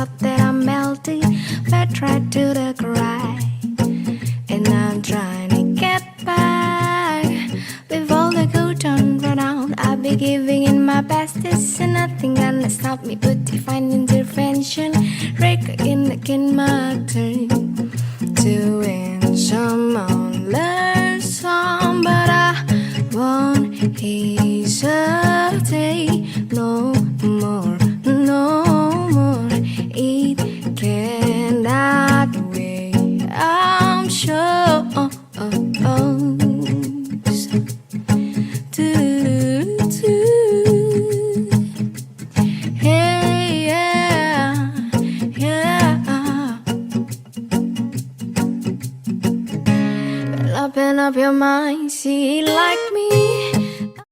thought that I'm melting, fat right to the grind. And I'm trying to get back. Before the good turn around, I'll be giving in my best. This and nothing gonna stop me but divine intervention. Breaking again my turn to win some on learn some, but I won't hesitate no more, no more. It cannot wait, I'm sure. Hey, yeah, yeah. Well, open up your mind, see like me.